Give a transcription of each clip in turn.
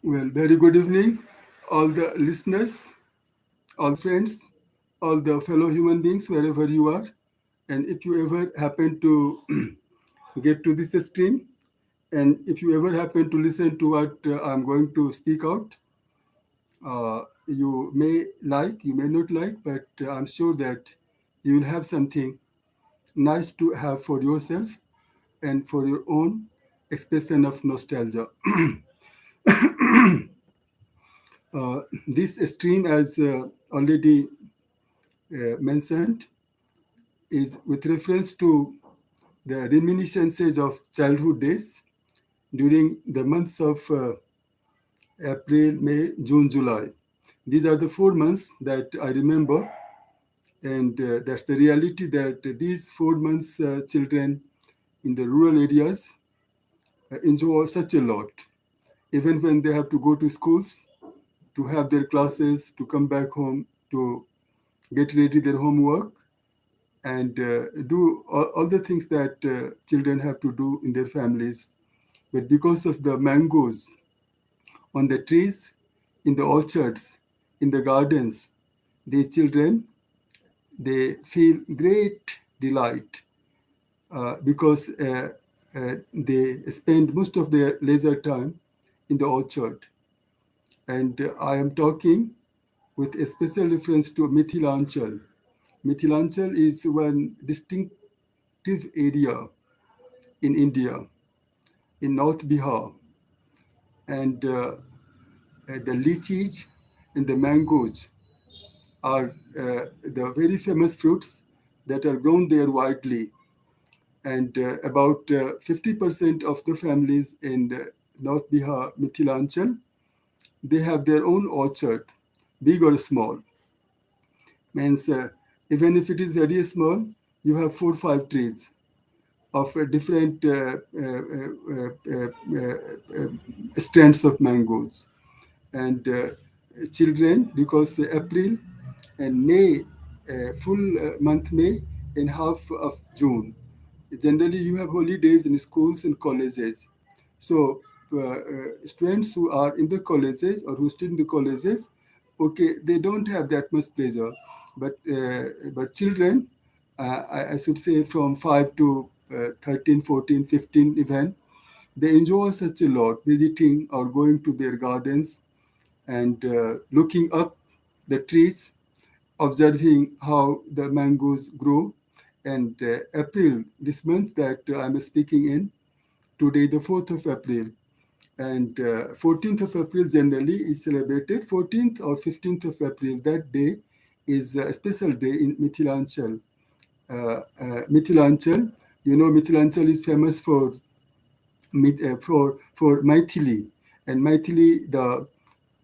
Well, very good evening, all the listeners, all friends, all the fellow human beings, wherever you are. And if you ever happen to get to this stream, and if you ever happen to listen to what I'm going to speak out, you may like, you may not like, but I'm sure that you will have something nice to have for yourself and for your own expression of nostalgia. This stream, as already mentioned, is with reference to the reminiscences of childhood days during the months of April, May, June, July. These are the 4 months that I remember, and that's the reality that these 4 months children in the rural areas enjoy such a lot. Even when they have to go to schools, to have their classes, to come back home, to get ready their homework, and do all the things that children have to do in their families. But because of the mangoes on the trees, in the orchards, in the gardens, these children, they feel great delight because they spend most of their leisure time in the orchard. And I am talking with a special reference to Mithilanchal. Mithilanchal is one distinctive area in India, in North Bihar, and the lychees and the mangoes are the very famous fruits that are grown there widely. And about 50% of the families in North Bihar, Mithilanchal, they have their own orchard, big or small. Means even if it is very small, you have 4 or 5 trees of different strands of mangoes. And children, because April and May, full month May and half of June, generally you have holidays in schools and colleges. So students who are in the colleges or who study in the colleges, okay, they don't have that much pleasure. But children, I should say from 5 to 13, 14, 15 even, they enjoy such a lot visiting or going to their gardens and looking up the trees, observing how the mangoes grow. And April, this month that I'm speaking in, today the 4th of April, and 14th of April generally is celebrated. 14th or 15th of April, that day is a special day in Mithilanchal. Mithilanchal, you know, Mithilanchal is famous for Maithili, and Maithili, the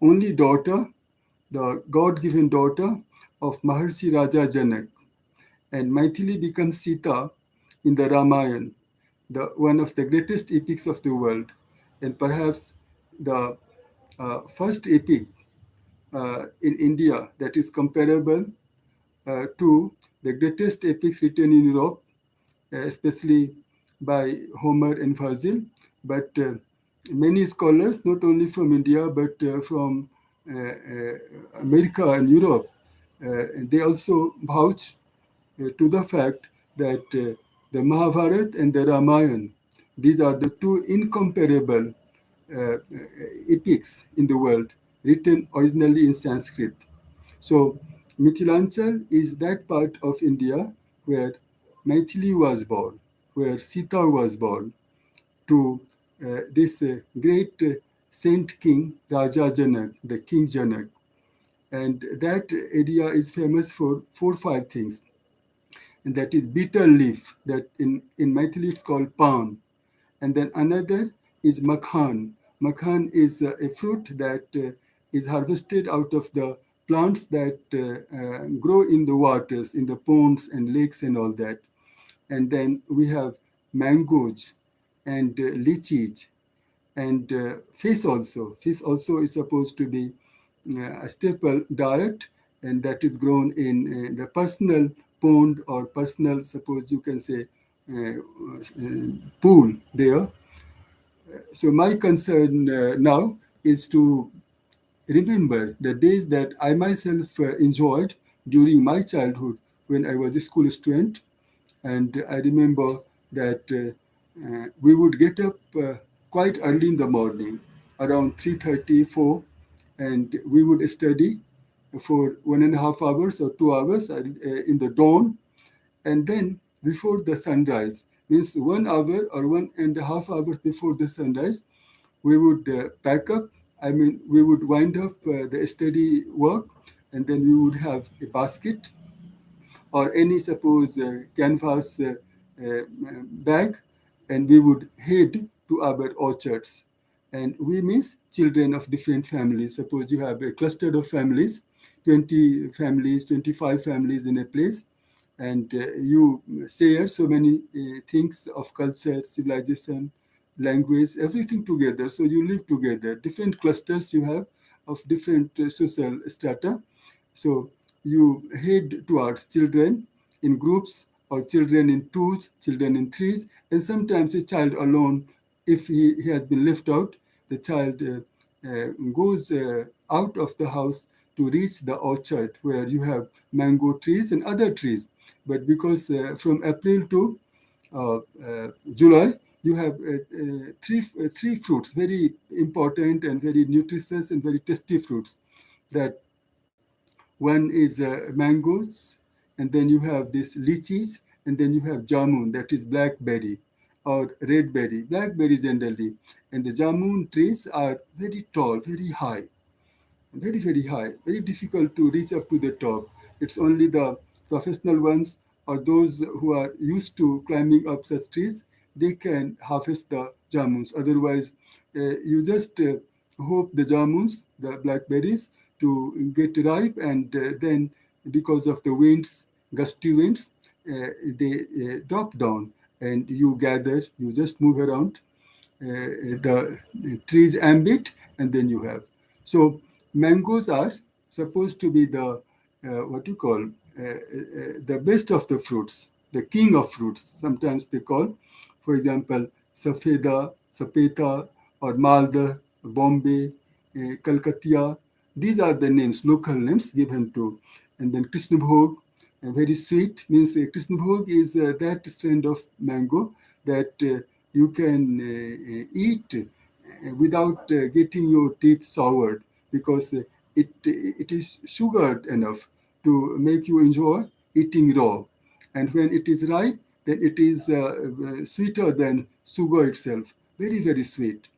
only daughter, the God-given daughter of Maharshi Raja Janak. And Maithili becomes Sita in the Ramayana, one of the greatest epics of the world, and perhaps the first epic in India that is comparable to the greatest epics written in Europe, especially by Homer and Virgil. But many scholars, not only from India, but from America and Europe, they also vouch to the fact that the Mahabharata and the Ramayana, these are the two incomparable uh, epics in the world, written originally in Sanskrit. So Mithilanchal is that part of India where Maithili was born, where Sita was born, to this great saint king Raja Janak, the King Janak. And that area is famous for 4 or 5 things. And that is betel leaf, that in Maithili it's called pan. And then another is makhan. Makhan is a fruit that is harvested out of the plants that grow in the waters, in the ponds and lakes and all that. And then we have mangoes and lychees and fish also. Fish also is supposed to be a staple diet, and that is grown in the personal pond or personal, suppose you can say, pool there. So my concern now is to remember the days that I myself enjoyed during my childhood when I was a school student. And I remember that we would get up quite early in the morning, around 3:30, 4, and we would study for 1.5 hours or 2 hours in the dawn. And then before the sunrise, means 1 hour or 1.5 hours before the sunrise, we would pack up. I mean, we would wind up the study work, and then we would have a basket or any suppose canvas bag, and we would head to our orchards. And we means children of different families. Suppose you have a cluster of families, 20 families, 25 families in a place, and you share so many things of culture, civilization, language, everything together. So you live together. Different clusters you have of different social strata. So you head towards children in groups, or children in twos, children in threes, and sometimes a child alone. If he has been left out, the child goes out of the house to reach the orchard where you have mango trees and other trees. But because from April to July, you have three fruits, very important and very nutritious and very tasty fruits. That one is mangoes, and then you have this lychees, and then you have jamun, that is blackberry or red berry, blackberry generally. And the jamun trees are very tall, very high, very, very high, very difficult to reach up to the top. It's only the professional ones or those who are used to climbing up such trees, they can harvest the jamuns. Otherwise, you just hope the jamuns, the blackberries, to get ripe, and then because of the winds, gusty winds, they drop down, and you gather, you just move around the trees ambit, and then you have. So mangoes are supposed to be the what you call the best of the fruits, the king of fruits. Sometimes they call, for example, safeda, sapeta, or malda, Bombay, Calcutta. These are the names, local names given to. And then Krishnabhog, very sweet, means Krishnabhog is that strand of mango that you can eat without getting your teeth soured, because it is sugared enough to make you enjoy eating raw. And when it is ripe, then it is sweeter than sugar itself, very, very sweet.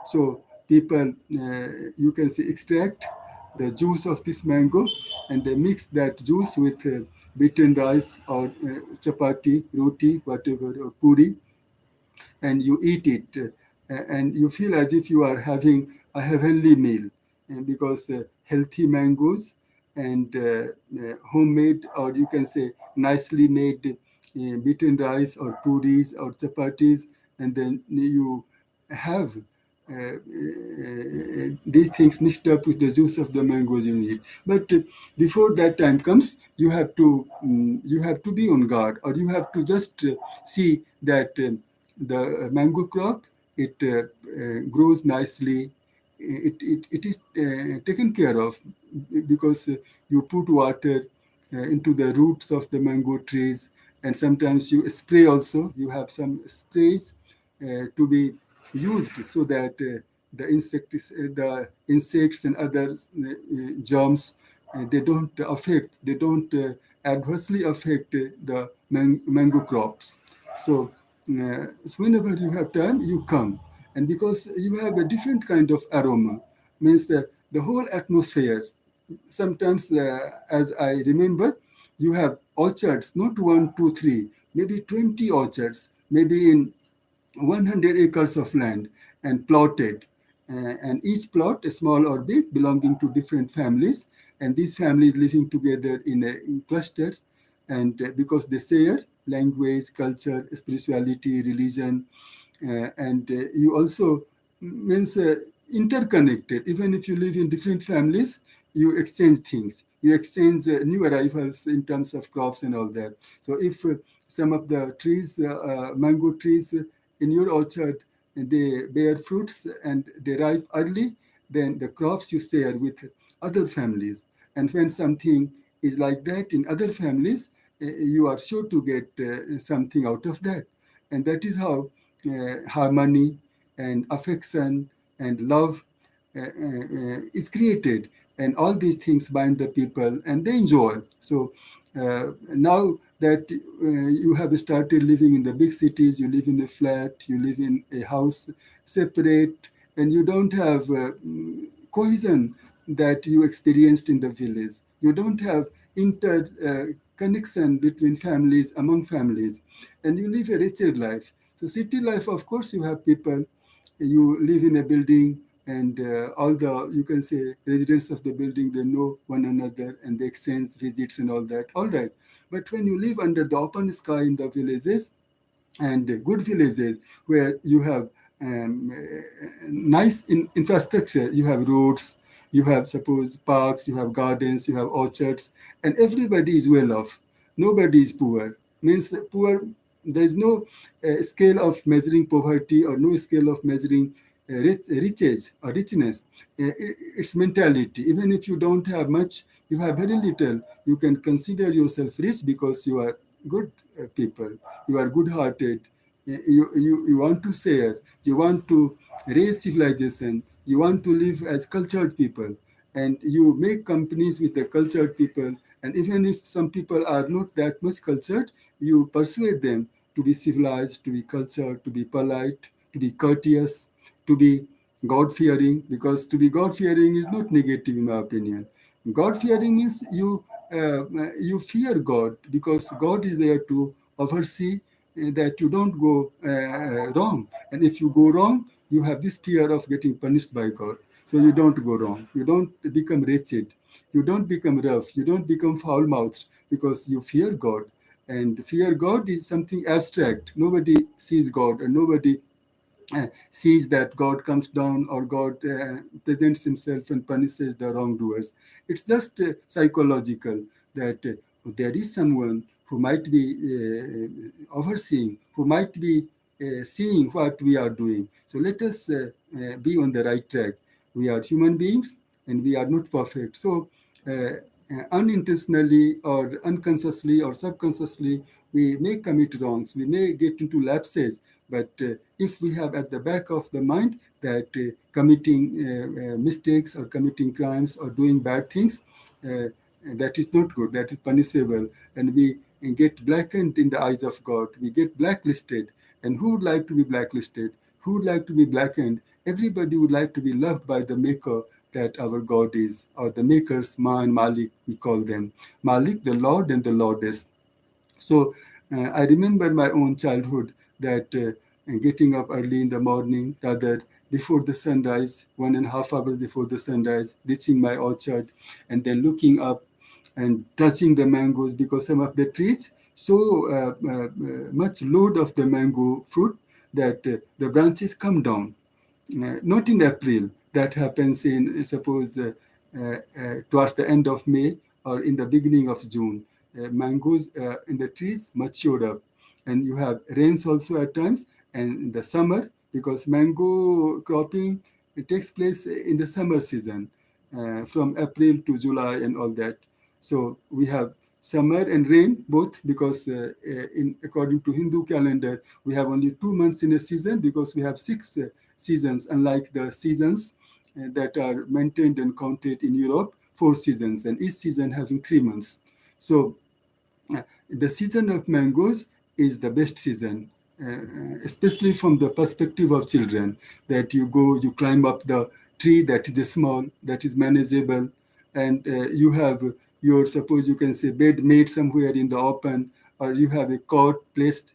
So people, you can say, extract the juice of this mango, and they mix that juice with beaten rice or chapati, roti, whatever, or puri, and you eat it, and you feel as if you are having a heavenly meal, because healthy mangoes and homemade, or you can say nicely made beaten rice or puris or chapatis, and then you have these things mixed up with the juice of the mangoes you eat. But before that time comes, you have to be on guard, or you have to just see that the mango crop, it grows nicely. It is taken care of, because you put water into the roots of the mango trees, and sometimes you spray also. You have some sprays to be used, so that the insects and other germs, they don't adversely affect the mango crops. So whenever you have time, you come. And because you have a different kind of aroma, means that the whole atmosphere, sometimes, as I remember, you have orchards, not one, two, three, maybe 20 orchards, maybe in 100 acres of land, and plotted. And each plot, small or big, belonging to different families, and these families living together in clusters, and because they share language, culture, spirituality, religion, and you also means interconnected. Even if you live in different families, you exchange things. You exchange new arrivals in terms of crops and all that. So if some of the trees, mango trees in your orchard, they bear fruits and they ripe early, then the crops you share with other families. And when something is like that in other families, you are sure to get something out of that. And that is how harmony and affection and love is created. And all these things bind the people and they enjoy. So now that you have started living in the big cities, you live in a flat, you live in a house separate, and you don't have cohesion that you experienced in the village. You don't have inter connection between families, among families, and you live a richer life. So city life, of course, you have people, you live in a building, and all the, you can say, residents of the building, they know one another and they exchange visits and all that. But when you live under the open sky in the villages, and good villages where you have nice infrastructure, you have roads, you have, suppose, parks, you have gardens, you have orchards, and everybody is well off, nobody is poor. Means poor, there is no scale of measuring poverty or no scale of measuring riches or richness. It's mentality. Even if you don't have much, you have very little, you can consider yourself rich because you are good people, you are good hearted, you want to share, you want to raise civilization, you want to live as cultured people, and you make companies with the cultured people. And even if some people are not that much cultured, you persuade them to be civilized, to be cultured, to be polite, to be courteous, to be God fearing, because to be God fearing is not negative in my opinion. God fearing means you fear God because God is there to oversee that you don't go wrong. And if you go wrong, you have this fear of getting punished by God. So you don't go wrong. You don't become wretched. You don't become rough. You don't become foul mouthed because you fear God. And fear God is something abstract. Nobody sees God, and nobody sees that God comes down or God presents himself and punishes the wrongdoers. It's just psychological that there is someone who might be overseeing, who might be seeing what we are doing. So let us be on the right track. We are human beings and we are not perfect. So unintentionally or unconsciously or subconsciously, we may commit wrongs, we may get into lapses, but if we have at the back of the mind that committing mistakes or committing crimes or doing bad things, uh, that is not good, that is punishable, and we get blackened in the eyes of God, we get blacklisted. And who would like to be blacklisted? Who would like to be blackened? Everybody would like to be loved by the maker that our God is, or the makers, Ma and Malik, we call them. Malik, the Lord, and the Lordess. So I remember my own childhood that getting up early in the morning, rather before the sunrise, 1.5 hours before the sunrise, reaching my orchard, and then looking up and touching the mangoes because some of the trees so much load of the mango fruit that the branches come down. Not in April. That happens in, suppose, towards the end of May or in the beginning of June. Mangoes in the trees mature up, and you have rains also at times. And in the summer, because mango cropping, it takes place in the summer season, from April to July and all that. So we have summer and rain both, because in according to Hindu calendar, we have only 2 months in a season because we have six seasons, unlike the seasons that are maintained and counted in Europe, 4 seasons, and each season having 3 months. So the season of mangoes is the best season, especially from the perspective of children, that you go, you climb up the tree that is small, that is manageable, and you have your, suppose you can say, bed made somewhere in the open, or you have a cot placed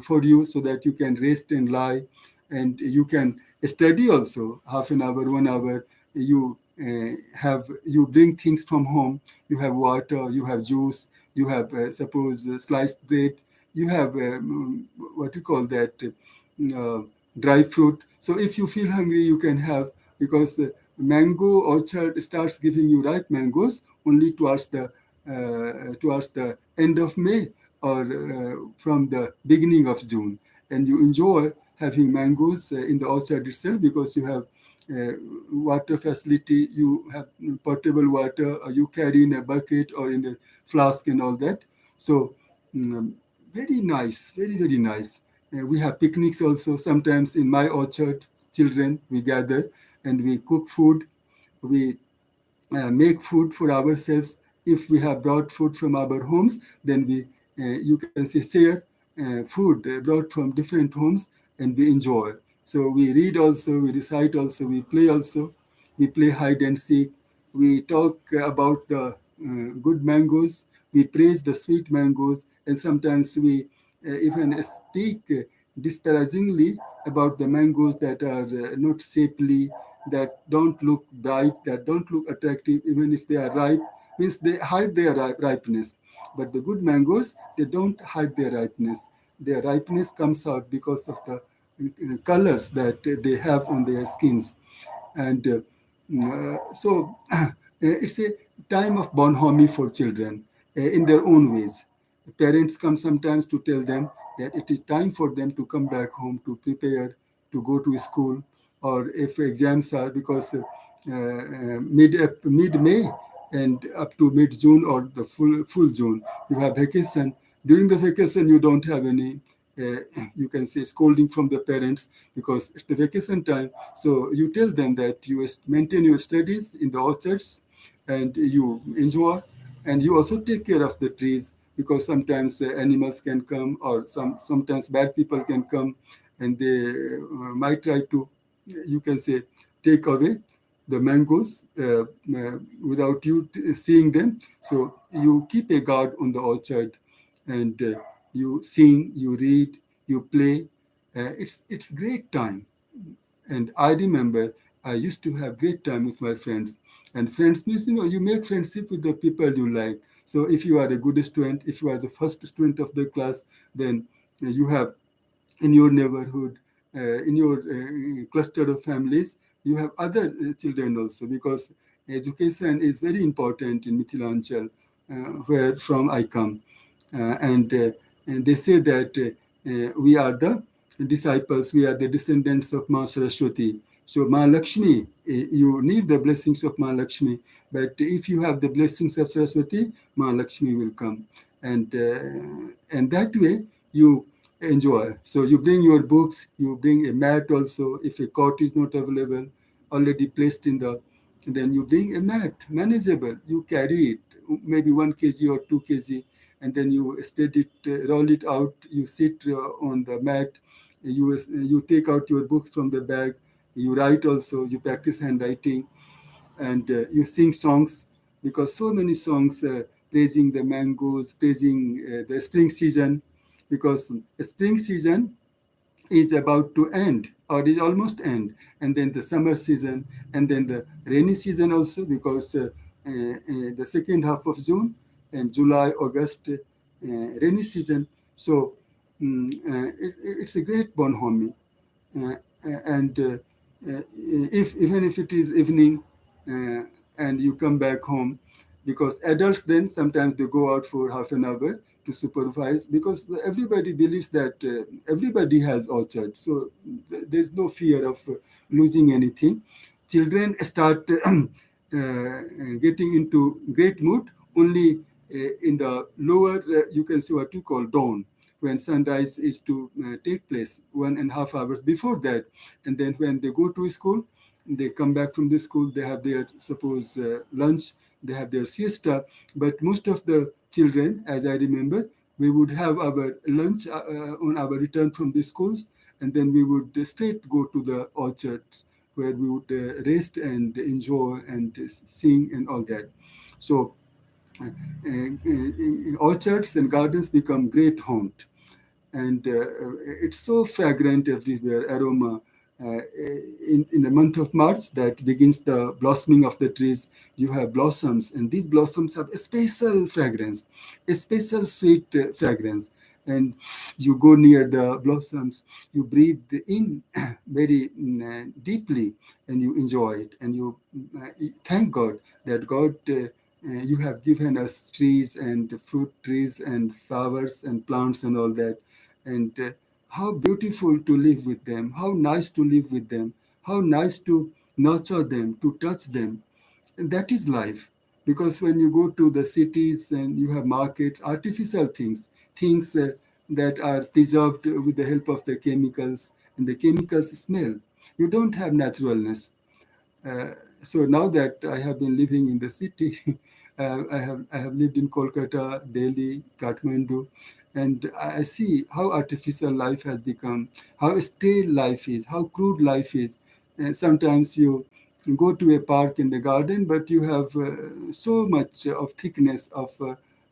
for you so that you can rest and lie, and you can study also half an hour, 1 hour. You you bring things from home, you have water, you have juice, you have suppose sliced bread, you have what you call that, uh, dry fruit. So if you feel hungry, you can have, because mango orchard starts giving you ripe mangoes only towards the end of May, or from the beginning of June, and you enjoy having mangoes in the orchard itself, because you have water facility, you have portable water, you carry in a bucket or in a flask and all that. So mm, very nice, very, very nice. We have picnics also sometimes in my orchard. Children, we gather and we cook food. We make food for ourselves. If we have brought food from our homes, then we, you can say, share food brought from different homes, and we enjoy. So we read also, we recite also, we play also. We play hide and seek. We talk about the good mangoes. We praise the sweet mangoes, and sometimes we even speak disparagingly about the mangoes that are not shapely, that don't look bright, that don't look attractive, even if they are ripe, means they hide their ripeness. But the good mangoes, they don't hide their ripeness. Their ripeness comes out because of the colors that they have on their skins. And so it's a time of bonhomie for children in their own ways. Parents come sometimes to tell them that it is time for them to come back home to prepare to go to school, or if exams are, because mid May and up to mid June or the full June, you have vacation. During the vacation, you don't have any, you can say, scolding from the parents, because it's the vacation time. So you tell them that you maintain your studies in the orchards and you enjoy, and you also take care of the trees, because sometimes animals can come, or sometimes bad people can come, and they might try to, you can say, take away the mangoes without you seeing them. So you keep a guard on the orchard, and you sing, you read, you play. It's great time. And I remember I used to have great time with my friends. And friends means, you make friendship with the people you like. So if you are a good student, if you are the first student of the class, then you have in your neighborhood, in your cluster of families, you have other children also, because education is very important in Mithilanchal, where from I come. And they say that we are the disciples, we are the descendants of Ma Saraswati. So Ma Lakshmi, you need the blessings of Ma Lakshmi, but if you have the blessings of Saraswati, Ma Lakshmi will come. And that way you enjoy. So you bring your books, you bring a mat also. If a cot is not available, already placed in the, then you bring a mat, manageable. You carry it, maybe 1 kg or 2 kg, and then you spread it, roll it out. You sit on the mat. You take out your books from the bag. You write also. You practice handwriting, and you sing songs, because so many songs praising the mangoes, praising the spring season, because spring season is about to end, or is almost end, and then the summer season, and then the rainy season also, because the second half of June and July, August, rainy season. So it's a great bonhomie. uh, and if even if it is evening, uh, and you come back home, because adults then sometimes they go out for half an hour to supervise, because everybody believes that everybody has orchard, so there's no fear of losing anything. Children start getting into great mood only in the lower, you can see what you call dawn, when sunrise is to take place 1.5 hours before that. And then when they go to school, they come back from the school, they have their, suppose, lunch, they have their siesta. But most of the children, as I remember, we would have our lunch on our return from the schools, and then we would straight go to the orchards, where we would rest and enjoy and sing and all that. So orchards and gardens become great haunt, and it's so fragrant everywhere, aroma. In the month of March, that begins the blossoming of the trees, you have blossoms, and these blossoms have a special fragrance, a special sweet fragrance. And you go near the blossoms, you breathe in very deeply, and you enjoy it, and you thank God that God, you have given us trees and fruit trees and flowers and plants and all that. And how beautiful to live with them, how nice to live with them, how nice to nurture them, to touch them. And that is life. Because when you go to the cities and you have markets, artificial things, things that are preserved with the help of the chemicals, and the chemicals smell, you don't have naturalness. uh, so now that I have been living in the city, I have lived in Kolkata, Delhi, Kathmandu, and I see how artificial life has become, how stale life is, how crude life is. And sometimes you go to a park in the garden, but you have so much of thickness of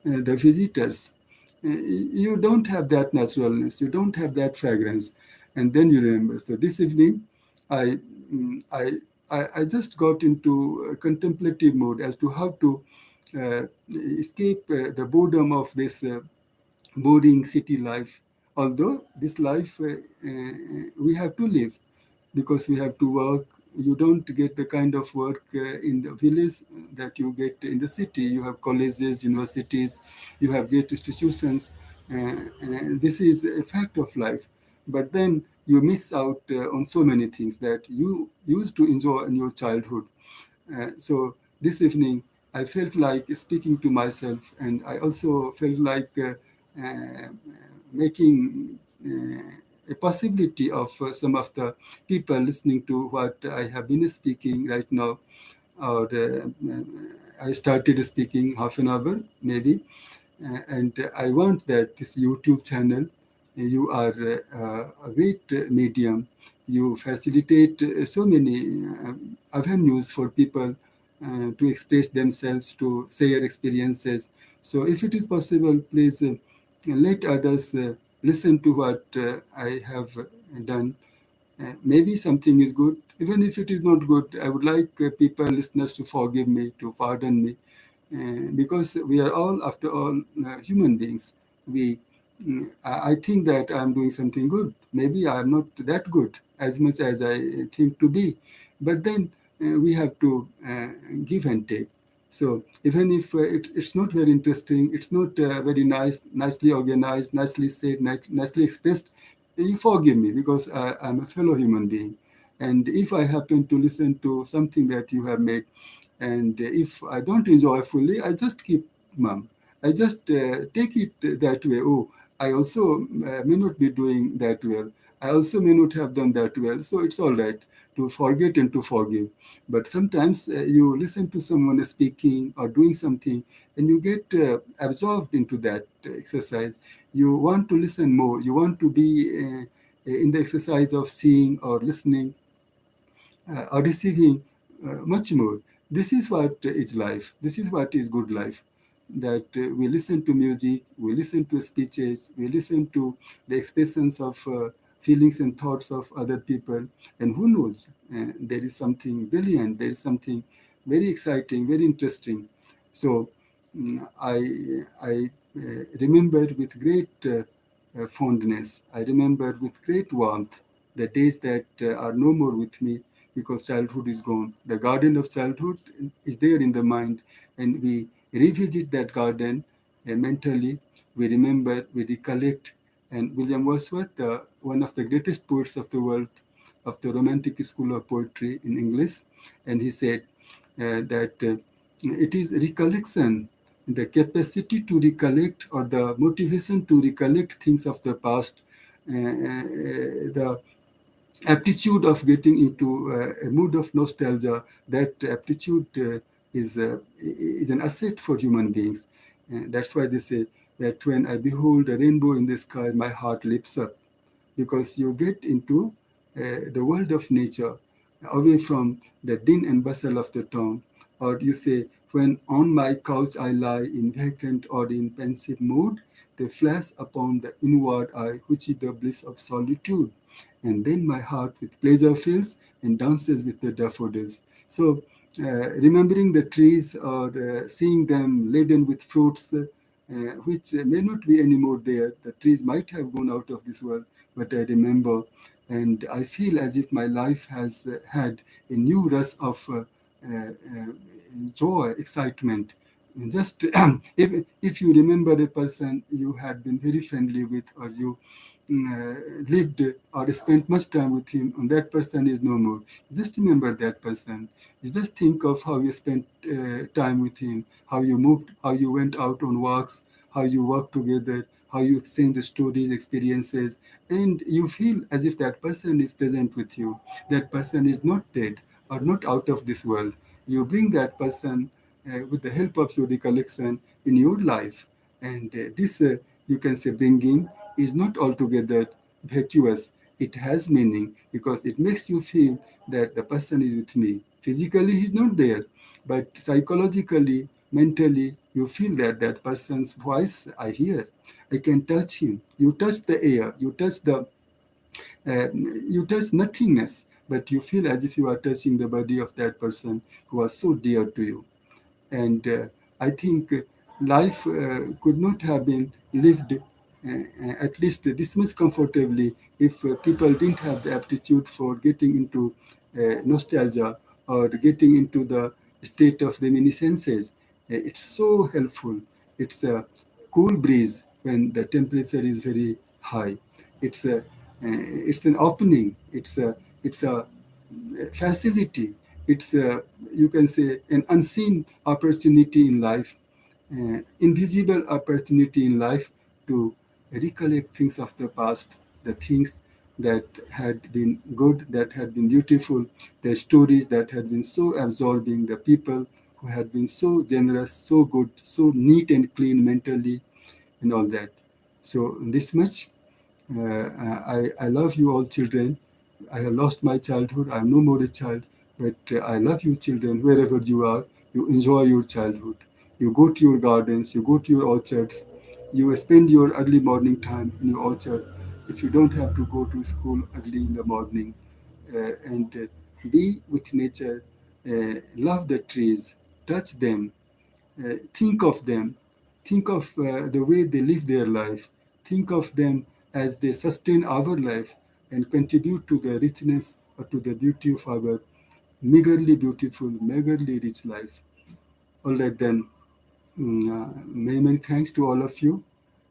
the visitors. You don't have that naturalness, you don't have that fragrance, and then you remember. So this evening, I mm, I just got into a contemplative mode as to how to uh, escape the boredom of this boring city life. Although this life we have to live, because we have to work. You don't get the kind of work in the village that you get in the city. You have colleges, universities, you have great institutions. And this is a fact of life. But then you miss out on so many things that you used to enjoy in your childhood. So this evening, I felt like speaking to myself, and I also felt like making a possibility of some of the people listening to what I have been speaking right now. Or I started speaking half an hour, maybe, and I want that this YouTube channel, you are a great medium. You facilitate so many avenues for people to express themselves, to share experiences. So if it is possible, please let others listen to what I have done. Maybe something is good. Even if it is not good, I would like people, listeners, to forgive me, to pardon me, because we are all, after all, human beings. We, I think that I'm doing something good. Maybe I'm not that good as much as I think to be, but then we have to give and take. So even if it's not very interesting, it's not very nice, nicely organized, nicely said, nicely expressed, you forgive me, because I'm a fellow human being. And if I happen to listen to something that you have made, and if I don't enjoy fully, I just keep mum. I just take it that way. Oh, I also may not be doing that well. I also may not have done that well. So it's all right to forget and to forgive. But sometimes you listen to someone speaking or doing something, and you get absorbed into that exercise. You want to listen more. You want to be in the exercise of seeing or listening or receiving much more. This is what is life. This is what is good life. That we listen to music, we listen to speeches, we listen to the expressions of feelings and thoughts of other people. And who knows, there is something brilliant, there is something very exciting, very interesting. So I remember with great fondness, I remember with great warmth the days that are no more with me, because childhood is gone. The garden of childhood is there in the mind, and we revisit that garden mentally. We remember, we recollect. And William Wordsworth, one of the greatest poets of the world, of the Romantic school of poetry in English, and he said that it is recollection, the capacity to recollect, or the motivation to recollect things of the past, the aptitude of getting into a mood of nostalgia. That aptitude is an asset for human beings. That's why they say that when I behold a rainbow in the sky, my heart lifts up, because you get into the world of nature, away from the din and bustle of the town. Or you say, when on my couch I lie in vacant or in pensive mood, they flash upon the inward eye, which is the bliss of solitude. And then my heart with pleasure fills and dances with the daffodils. So, remembering the trees, or seeing them laden with fruits, which may not be anymore there. The trees might have gone out of this world, but I remember, and I feel as if my life has had a new rush of joy, excitement. Just if you remember a person you had been very friendly with, or you lived or spent much time with him, and that person is no more. Just remember that person. You just think of how you spent time with him, how you moved, how you went out on walks, how you worked together, how you exchanged stories, experiences, and you feel as if that person is present with you. That person is not dead or not out of this world. You bring that person with the help of your recollection in your life, and this you can say bringing is not altogether vacuous. It has meaning because it makes you feel that the person is with me. Physically, he's not there, but psychologically, mentally, you feel that that person's voice I hear. I can touch him. You touch the air. Uh, you touch nothingness, but you feel as if you are touching the body of that person who was so dear to you. And I think life could not have been lived at least this much comfortably if people didn't have the aptitude for getting into nostalgia or getting into the state of reminiscences. It's so helpful. It's a cool breeze when the temperature is very high. It's a it's an opening. It's a facility. It's you can say an unseen opportunity in life, invisible opportunity in life to recollect things of the past, the things that had been good, that had been beautiful, the stories that had been so absorbing, the people who had been so generous, so good, so neat and clean mentally, and all that. So this much, I love you all children. I have lost my childhood. I am no more a child, but I love you children wherever you are. You enjoy your childhood. You go to your gardens, you go to your orchards, you spend your early morning time in your orchard if you don't have to go to school early in the morning, and be with nature, love the trees, touch them, think of them, think of the way they live their life, think of them as they sustain our life and contribute to the richness or to the beauty of our meagerly beautiful, meagerly rich life. All right, then, many, many thanks to all of you.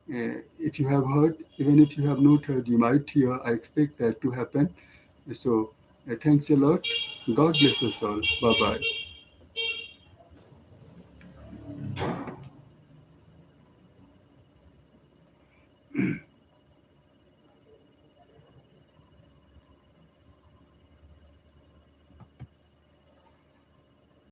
If you have heard, even if you have not heard, you might hear. I expect that to happen. So, thanks a lot. God bless us all. Bye bye.